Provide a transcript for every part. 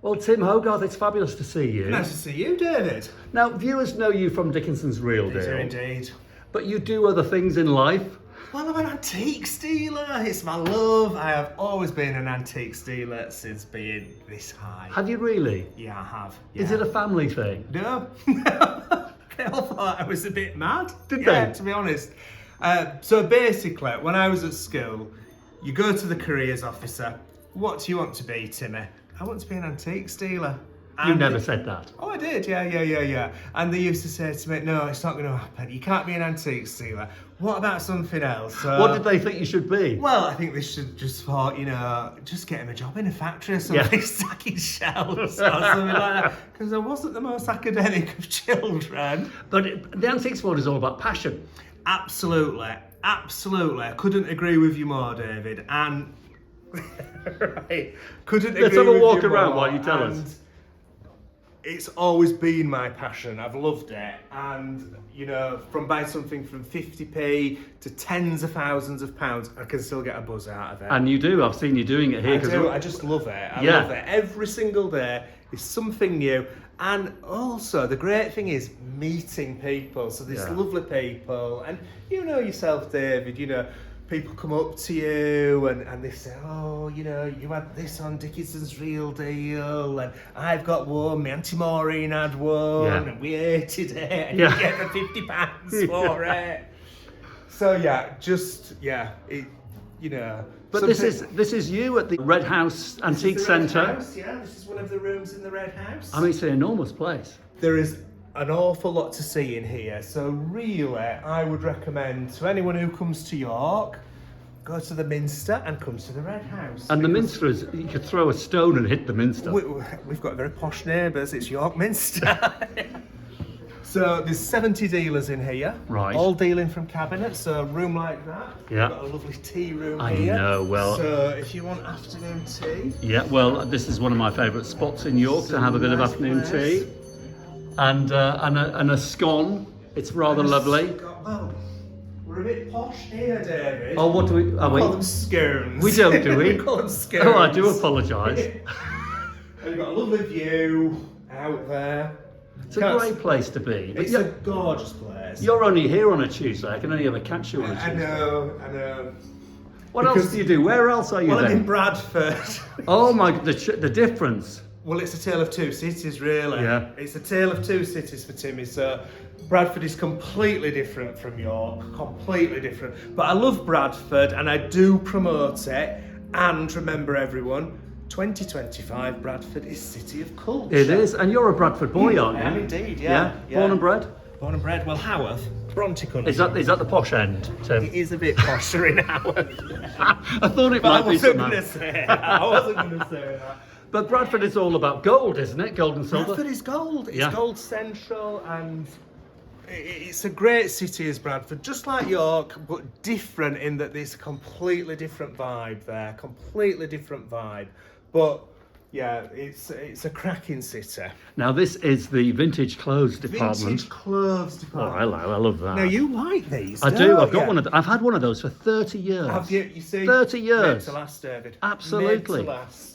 Well, Tim Hogarth, it's fabulous to see you. Nice to see you, David. Now, viewers know you from Dickinson's Real These are Deal. indeed. But you do other things in life. Well, I'm an antique stealer. It's my love. I have always been an antique stealer since being this high. Have you really? Yeah, I have. Yeah. Is it a family thing? No. They all thought I was a bit mad. Did yeah, they? To be honest. So basically, when I was at school, you go to the careers officer. What do you want to be, Timmy? I want to be an antique stealer. You And never said that. Oh, I did, yeah. And they used to say to me, no, it's not going to happen. You can't be an antique stealer. What about something else? What did they think you should be? Well, I think they should just thought, just get him a job in a factory or something, Yeah. stacking shelves or something like that. Because I wasn't the most academic of children. But the antiques world is all about passion. Absolutely. I couldn't agree with you more, David. And right, couldn't agree with Let's have a walk you around more. while you tell And us. it's always been my passion. I've loved it. And, from buying something from 50p to tens of thousands of pounds, I can still get a buzz out of it. And you do. I've seen you doing it here. I do. I just love it. I Yeah. love it. Every single day is something new. And also, the great thing is meeting people. So there's Yeah. lovely people. And you know yourself, David, people come up to you and they say, oh, you had this on Dickinson's Real Deal, and I've got one, my Auntie Maureen had one, Yeah. and we hated it, and Yeah. you get the £50 for it. So But this is you at the Red House Antique This is the Red Centre. House, yeah, this is one of the rooms in the Red House. I mean, it's an enormous place. There is an awful lot to see in here, so really I would recommend to anyone who comes to York, go to the Minster and come to the Red House. And the Because Minster is, you could throw a stone and hit the Minster. we've got very posh neighbours, it's York Minster. So there's 70 dealers in here, Right. all dealing from cabinets, so a room like that. Yeah. We've got a lovely tea room I here. know, well- So if you want afternoon tea, Yeah, well, this is one of my favourite spots in York to have a bit of Nice afternoon place. tea. And a scone. It's rather lovely. Well, we're a bit posh here, David. Oh, what do we... Are We call we? them scones. We don't, do we? We call them scones. Oh, I do apologise. And you've got a lovely view out there. It's a great place to be. But It's a gorgeous place. you're only here on a Tuesday. I can only ever catch you on a Tuesday. I know. What else do you do? Where else are you Well, I'm in then? Bradford. Oh my, the difference. Well, it's a tale of two cities, really. Yeah. It's a tale of two cities for Timmy. So Bradford is completely different from York, completely different. But I love Bradford and I do promote it. And remember, everyone, 2025 Bradford is City of Culture. It is, and you're a Bradford boy, aren't I you? am indeed, yeah. Born and bred? Born and bred. Well, Haworth, Bronte country. Is that the posh end, Tim? It is a bit posher in Haworth. I thought it But I might be wasn't somehow. going to say that. I wasn't going to say that. But Bradford is all about gold, isn't it? Gold and silver. Bradford is gold. It's Yeah. gold central, and it's a great city as Bradford, just like York, but different in that there's a completely different vibe there. Completely different vibe. But yeah, it's a cracking city. Now this is the vintage clothes department. Vintage clothes Oh, department. I love that. Now you like these? I do. don't I've got you? one of. I've had one of those for 30 years. Have you? You see, 30 years. Made to last, David. Absolutely. Made to last.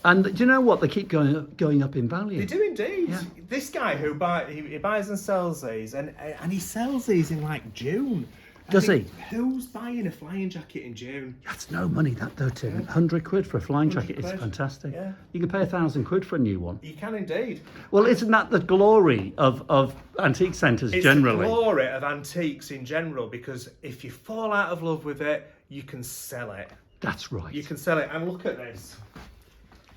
And do you know what? They keep going up in value. They do indeed. Yeah. This guy who he buys and sells these, and he sells these in like June. Does he? Who's buying a flying jacket in June? That's no money, that though, Tim. 100 quid for a flying jacket is quid. fantastic. Yeah. You can pay 1,000 quid for a new one. You can indeed. Well, isn't that the glory of antique centres It's generally? the glory of antiques in general, because if you fall out of love with it, you can sell it. That's right. You can sell it. And look at this.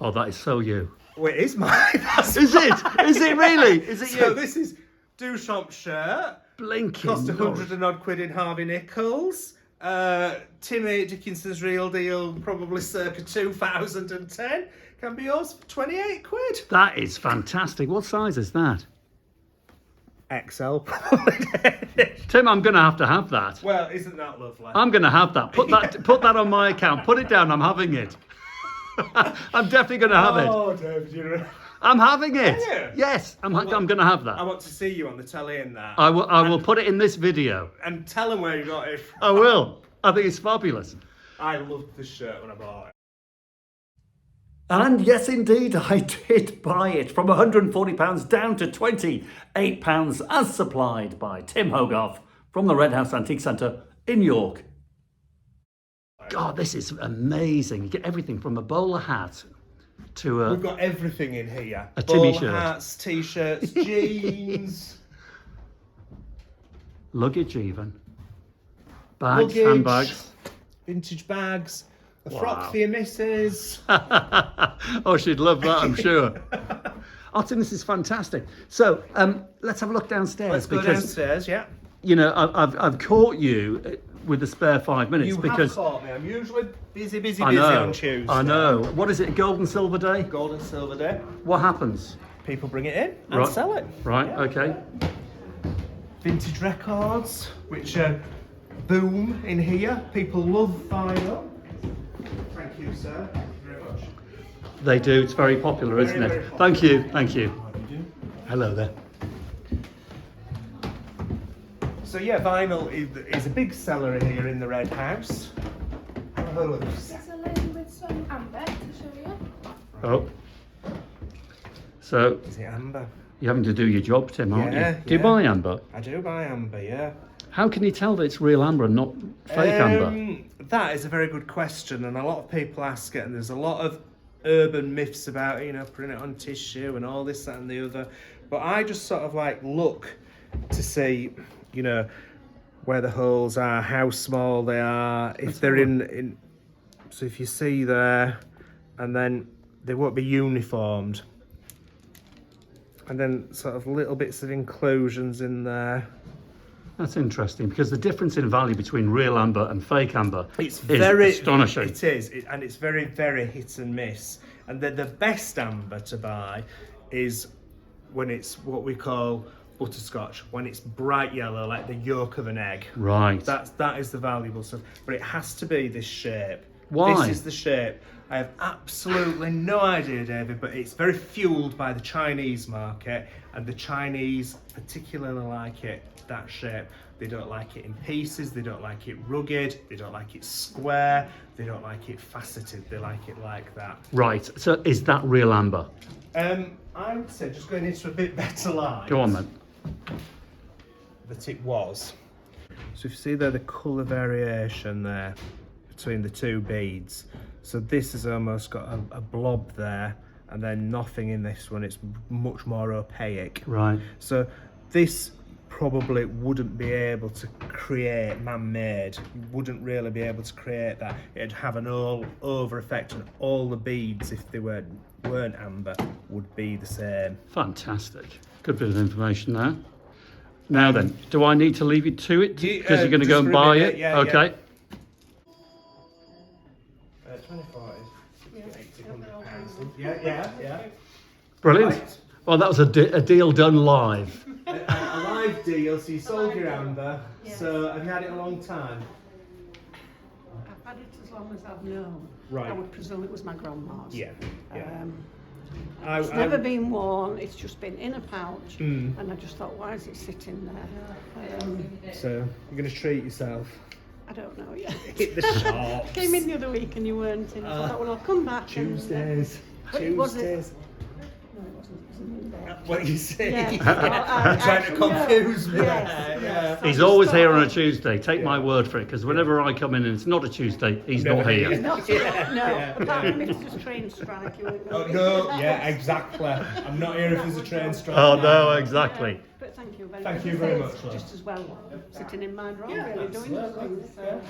Oh, that is so you. Well, it is mine. That's Is it? mine. Is it really? Is it So you? this is Duchamp shirt. Blinking. Cost Lord. 100 and odd quid in Harvey Nichols. Timmy Dickinson's Real Deal, probably circa 2010. Can be yours for 28 quid. That is fantastic. What size is that? XL. Tim, I'm going to have that. Well, isn't that lovely? I'm going to have that. Put that on my account. Put it down. I'm having it. I'm definitely going to have it. Oh, David, you're... I'm having it. Are you? Yes, I'm going to have I that. want to see you on the telly in that. I will put it in this video. And tell them where you got it from. I will. I think it's fabulous. I loved this shirt when I bought it. And yes, indeed, I did buy it from £140 down to £28 as supplied by Tim Hogarth from the Red House Antique Centre in York. God, this is amazing. You get everything from a bowler hat to We've got everything in here. A Timmy Bowler shirt. hats, t-shirts, jeans, luggage even. Bags, luggage, handbags. vintage bags, a Wow. frock for your missus. Oh, she'd love that, I'm sure. Oh, Tim, this is fantastic. So let's have a look downstairs. Let's go downstairs, yeah. You know, I've caught you with a spare 5 minutes You because have caught me. I'm usually busy I know, on Tuesday. I know. What is it? A gold and silver day? Gold and silver day. What happens? People bring it in and sell it. Right. Yeah. Okay. Vintage records, which boom in here. People love vinyl. Thank you, sir. Thank you very much. They do. It's very popular, isn't Very, it? very Thank you. Thank you. How do you do? Hello there. So yeah, vinyl is a big seller here in the Red House. Hello. There's a lady with some amber to show you. Oh. So Is it amber? you're having to do your job, Tim, aren't Yeah, you? Do you yeah. buy amber? I do buy amber, yeah. How can you tell that it's real amber and not fake amber? That is a very good question, and a lot of people ask it, and there's a lot of urban myths about, you know, putting it on tissue and all this, that, and the other. But I just sort of like look to see, you know, where the holes are, how small they are, if they're in. So if you see there, and then they won't be uniformed. And then sort of little bits of inclusions in there. That's interesting because the difference in value between real amber and fake amber It's is very astonishing. It is, and it's very, very hit and miss. And the best amber to buy is when it's what we call butterscotch, when it's bright yellow, like the yolk of an egg. Right. That is the valuable stuff. But it has to be this shape. Why? This is the shape. I have absolutely no idea, David, but it's very fueled by the Chinese market, and the Chinese particularly like it that shape. They don't like it in pieces, they don't like it rugged, they don't like it square, they don't like it faceted, they like it like that. Right. So is that real amber? I would say, just going into a bit better light, Go on then. that it was. So if you see there the colour variation there between the two beads, so this has almost got a blob there, and then nothing in this one. It's much more opaque. Right. So this probably wouldn't be able to create man-made. Wouldn't really be able to create that. It'd have an all over effect, and all the beads, if they weren't amber, would be the same. Fantastic. Good bit of information there. Now then, do I need to leave you to it because you're going to go just and for a buy minute, it? yeah, Okay. yeah. 24 is £800. Yeah. Brilliant. Right. Well, that was a deal done live. A live deal, so you sold your amber. So have you had it a long time? I've had it as long as I've known. Right. I would presume it was my grandma's. Yeah. It's never been worn, it's just been in a pouch, Mm. and I just thought, why is it sitting there? So you're going to treat yourself. I don't know yet. Hit the shops. Came in the other week and you weren't in, so I thought, well, I'll come back. Tuesdays. But was it- Tuesdays. No, it wasn't. It was a Monday. What you say? Yeah. Well, Trying to confuse me. Yes, yes. He's always here on a Tuesday. Take my word for it, because whenever I come in and it's not a Tuesday, he's not here. Not no, apart from if it's a train strike, you won't know. Oh no, yeah, exactly. I'm not here if there's a train strike. Oh no, exactly. But thank you very Thank much. you very much, It's love. just as well sitting in my drawer, Yeah, really doing absolutely. things. So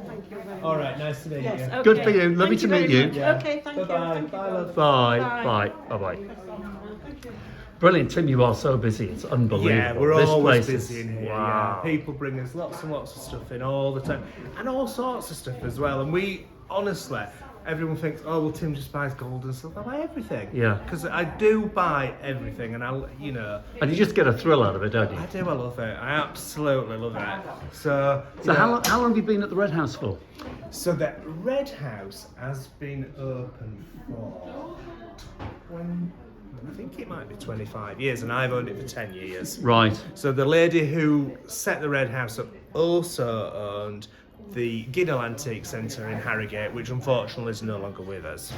thank you very much. All right, nice to meet Yes, you. okay. Good for you. Lovely Thank to very meet you. much. Yeah. Okay, thank you. Bye-bye. Thank you. Bye, love. Bye. Bye. Bye. Bye. Thank you. Brilliant, Tim. You are so busy. It's unbelievable. Yeah, we're This always place is- busy in here. Wow. Yeah. People bring us lots and lots of stuff in all the time, and all sorts of stuff as well. And we honestly, everyone thinks, oh well, Tim just buys gold and stuff. I buy everything. Yeah. Because I do buy everything, and you know, And you just get a thrill out of it, don't you? I do. I love it. I absolutely love it. So, So how long have you been at the Red House for? So the Red House has been open for I think it might be 25 years, and I've owned it for 10 years. Right. So the lady who set the Red House up also owned the Giddel Antique Centre in Harrogate, which unfortunately is no longer with us.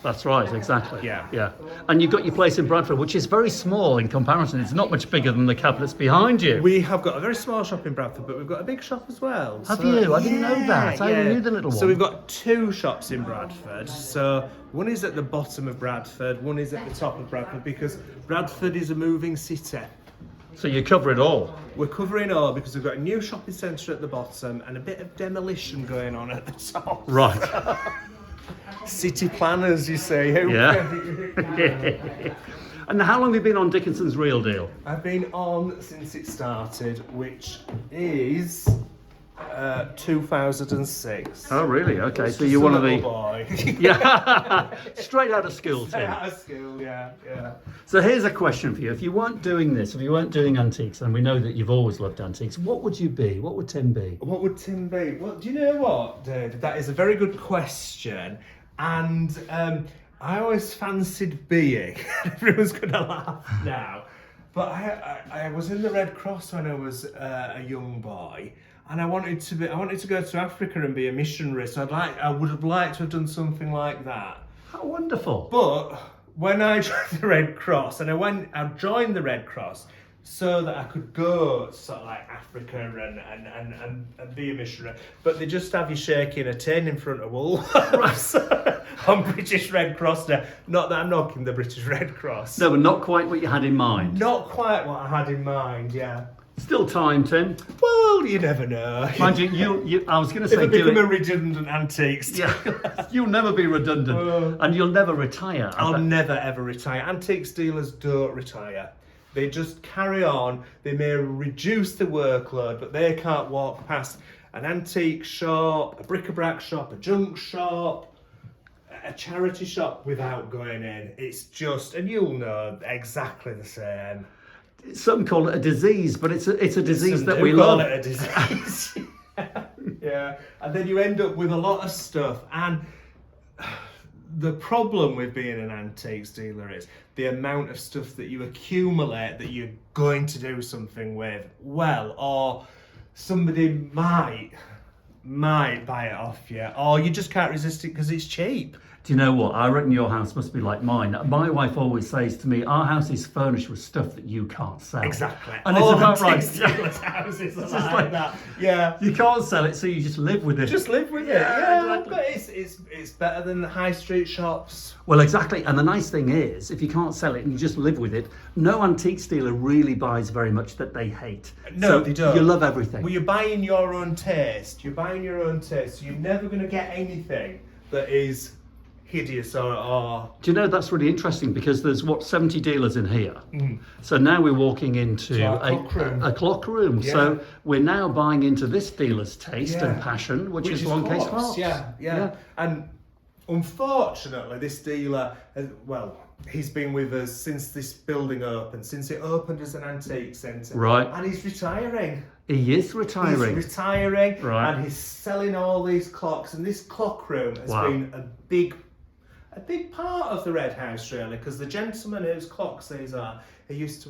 That's right, exactly. Yeah. Yeah. And you've got your place in Bradford, which is very small in comparison. It's not much bigger than the cabinets behind you. We have got a very small shop in Bradford, but we've got a big shop as well. Have you? I didn't know that. I only knew the little one. So we've got 2 shops in Bradford. So one is at the bottom of Bradford, one is at the top of Bradford, because Bradford is a moving city. So you cover it all. We're covering all because we've got a new shopping centre at the bottom and a bit of demolition going on at the top. Right. City planners, you see. Yeah. And how long have you been on Dickinson's Real Deal? I've been on since it started, which is 2006. Oh, really? Okay, so you're one of the... boy. Yeah, straight out of school, Tim. Out of school, yeah. So here's a question for you. If you weren't doing this, if you weren't doing antiques, and we know that you've always loved antiques, what would you be? What would Tim be? What would Tim be? Well, do you know what, David? That is a very good question. And I always fancied being. Everyone's going to laugh now. But I was in the Red Cross when I was a young boy. And I wanted to go to Africa and be a missionary. So I would have liked to have done something like that. How wonderful. But when I joined the Red Cross, and I joined the Red Cross so that I could go sort of like Africa and be a missionary. But they just have you shaking a tin in front of wolves on British Red Cross Day. Not that I'm knocking the British Red Cross. No, but not quite what you had in mind. Not quite what I had in mind, yeah. Still time, Tim. Well, you never know. Mind you, I was going to say... If I become a redundant antiques. Yeah, you'll never be redundant, and you'll never retire. I'll never ever retire. Antiques dealers don't retire. They just carry on. They may reduce the workload, but they can't walk past an antique shop, a bric-a-brac shop, a junk shop, a charity shop without going in. It's just, and you'll know, exactly the same. Some call it a disease, but it's a disease Some that do we call love. it a disease. Yeah, and then you end up with a lot of stuff. And the problem with being an antiques dealer is the amount of stuff that you accumulate that you're going to do something with. Well, or somebody might buy it off you, or you just can't resist it because it's cheap. Do you know what? I reckon your house must be like mine. My wife always says to me, our house is furnished with stuff that you can't sell. Exactly. And it's about right. Dealers' houses are It's like that. Yeah. You can't sell it, so you just live with it. Just live with it. Yeah, exactly. But it's better than the high street shops. Well, exactly. And the nice thing is, if you can't sell it and you just live with it, no antiques dealer really buys very much that they hate. No, so they don't. You love everything. Well, you're buying your own taste. You're buying your own taste. So you're never going to get anything that is hideous or... Do you know, that's really interesting because there's 70 dealers in here. So now we're walking into a clock room. Yeah. So we're now buying into this dealer's taste and passion, which is one case clocks. Yeah. And unfortunately, this dealer, well, he's been with us since this building opened, since it opened as an antique centre. Right. And he's retiring. He is retiring. He's retiring, right. And he's selling all these clocks. And this clock room has been a big part of the Red House, really, because the gentleman whose clocks these are, he used to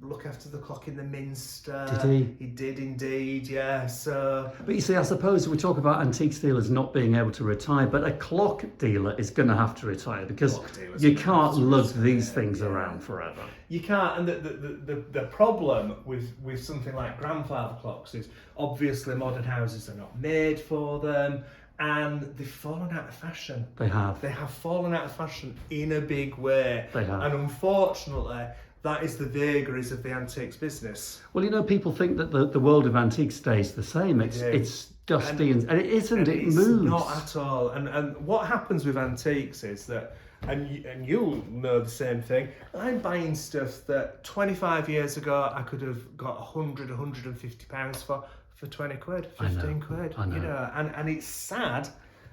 look after the clock in the Minster. Did he? He did indeed, yeah. So, but you see, I suppose we talk about antique dealers not being able to retire, but a clock dealer is going to have to retire because you can't lug these things around forever. You can't, and the problem with something like grandfather clocks is obviously modern houses are not made for them. And they've fallen out of fashion. They have. They have fallen out of fashion in a big way. They have. And unfortunately, that is the vagaries of the antiques business. Well, you know, people think that the world of antiques stays the same. It's dusty and it isn't. It moves. It's not at all. And what happens with antiques is that, and you'll know the same thing, I'm buying stuff that 25 years ago I could have got 100, 150 pounds for 20 quid, 15 quid, I know. You know, and it's sad.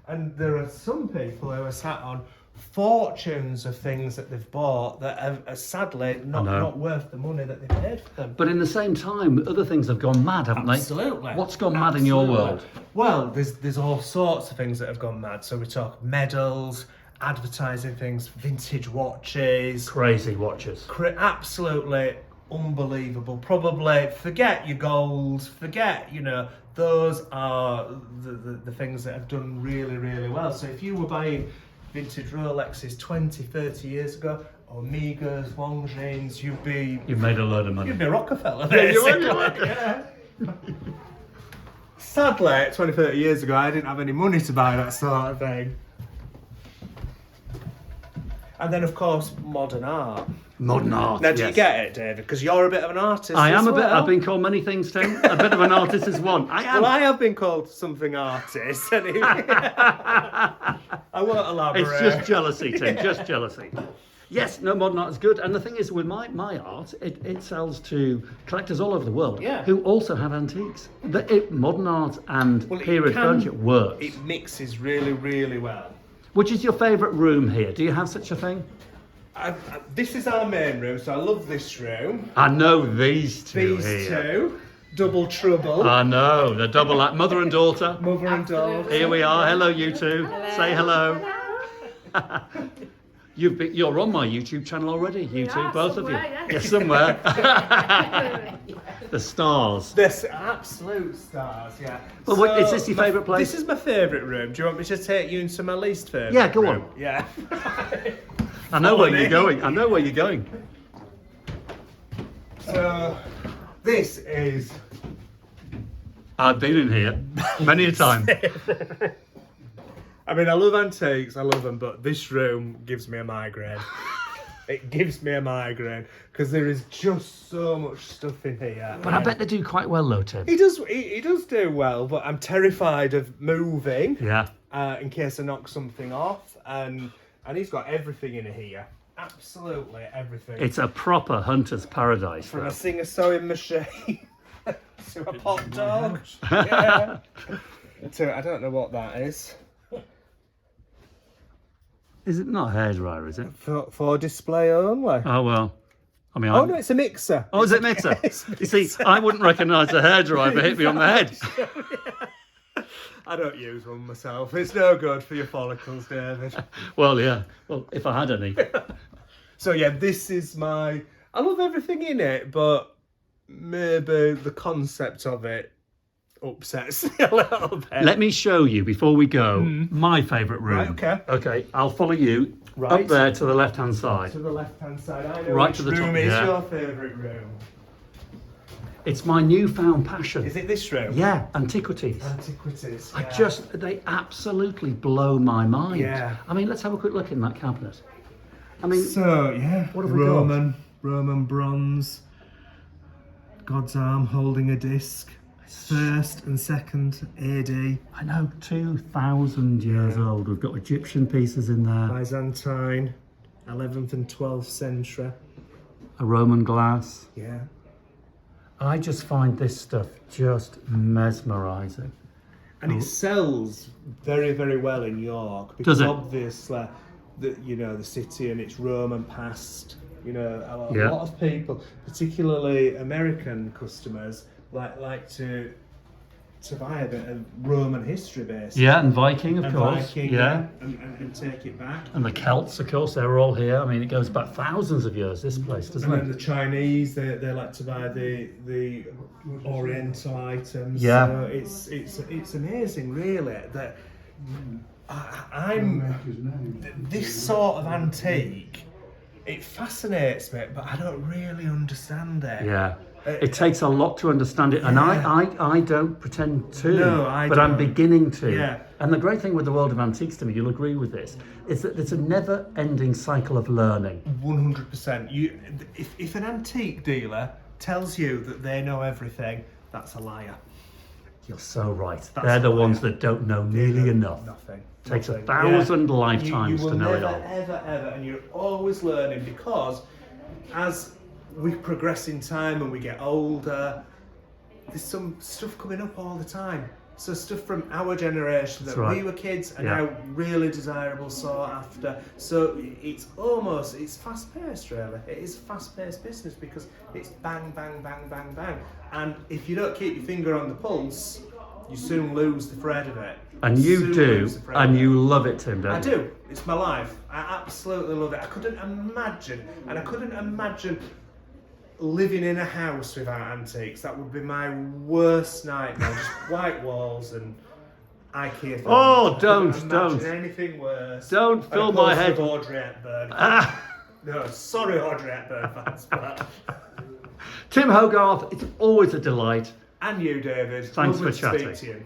And there are some people who are sat on fortunes of things that they've bought that are sadly not worth the money that they paid for them. But in the same time, other things have gone mad, haven't they? Absolutely. What's gone mad in your world? Well, there's all sorts of things that have gone mad. So we talk medals, advertising things, vintage watches. Crazy watches. Absolutely unbelievable. Probably forget your golds, those are the things that have done really, really well. So if you were buying vintage Rolexes 20, 30 years ago, Omegas, Longines, You've made a load of money. you'd be Rockefeller, Yeah, you basically. would. Yeah. Sadly, 20, 30 years ago, I didn't have any money to buy that sort of thing. And then, of course, modern art. Modern art. Now, do you yes. get it, David? Because you're a bit of an artist. I am as a bit. well. I've been called many things, Tim. A bit of an artist is one. I am. Well, I have been called something artist. Anyway. I won't elaborate. It's just jealousy, Tim. Just jealousy. Yes, no, modern art is good. And the thing is, with my art, it sells to collectors all over the world who also have antiques. Modern art and period furniture works. It mixes really, really well. Which is your favourite room here? Do you have such a thing? This is our main room, so I love this room. I know these two These here. two. Double trouble. I know, the double act, mother and daughter. Mother and daughter. Here we are. Hello, you two. Say hello. You're on my YouTube channel already, you two, both of you. Yes, somewhere. The stars. This absolute stars, yeah. Well, is this your favourite place? This is my favourite room. Do you want me to take you into my least favourite? Yeah, go room? on. Yeah. I know where you're going. I know where you're going. So, this is... I've been in here many a time. I mean, I love antiques, I love them, but this room gives me a migraine. It gives me a migraine because there is just so much stuff in here. But I bet they do quite well, though, Tim. He does do well, but I'm terrified of moving. Yeah. In case I knock something off, and he's got everything in here. Absolutely everything. It's a proper hunter's paradise. From though. a singer sewing machine to a pot dog. Yeah. To I don't know what that is. Is it not a hairdryer, is it? For display only. Oh, well. I mean, Oh no, it's a mixer. Oh, is it mixer? You see, I wouldn't recognise a hairdryer if it hit me on the head. I don't use one myself. It's no good for your follicles, David. Well, yeah. Well, if I had any. So yeah, this is my... I love everything in it, but maybe the concept of it upsets me a little bit. Let me show you, before we go, my favourite room. Right, okay. Okay, I'll follow you Right. up there to the left-hand side. To the left-hand side. I know Right which to the room top, is yeah. your favourite room. It's my newfound passion. Is it this room? Yeah, antiquities. Antiquities. They absolutely blow my mind. Yeah. I mean, let's have a quick look in that cabinet. I mean, So, yeah. What have we got? Roman bronze. God's arm holding a disc. First and second AD. I know, 2,000 years old. We've got Egyptian pieces in there, Byzantine. 11th and 12th century. a Roman glass. Yeah. I just find this stuff just mesmerising. And it sells very, very well in York because Does it? obviously, the city and its Roman past. A Yeah. lot of people, particularly American customers, like to buy a bit of Roman history, basically. Yeah, and Viking, of And course. Viking, yeah. and take it back. And the Celts, of course, they're all here. I mean, it goes back thousands of years, this place, doesn't And then it? the Chinese, they like to buy the Oriental items. Yeah. So it's amazing, really, that I'm this sort of antique. It fascinates me, but I don't really understand it. Yeah. It takes a lot to understand it, and I don't pretend to, No, I but I'm don't. beginning to. Yeah. And the great thing with the world of antiques, to me, you'll agree with this, is that it's a never-ending cycle of learning. 100%. If an antique dealer tells you that they know everything, that's a liar. You're so right. They're the ones that don't know nearly enough. Nothing. Takes Nothing. 1,000 Yeah. lifetimes you will to know it never, all. ever, and you're always learning because as we progress in time and we get older, there's some stuff coming up all the time. So stuff from our generation that right. we were kids are Yeah. now really desirable, sought after. So it's fast paced, really. It is a fast paced business because it's bang, bang, bang, bang, bang. And if you don't keep your finger on the pulse, you soon lose the thread of it. And you Soon do, lose the thread and of it. you love it, Tim, don't I you? do. It's my life. I absolutely love it. I couldn't imagine living in a house without antiques. That would be my worst nightmare. Just white walls and IKEA films. Oh, I don't, couldn't don't. imagine anything worse. Don't than fill a my poster head. of Audrey Hepburn. No, sorry, Audrey Hepburn fans, but... Tim Hogarth, it's always a delight. And you, David. Thanks Lovely for to speak chatting. to you.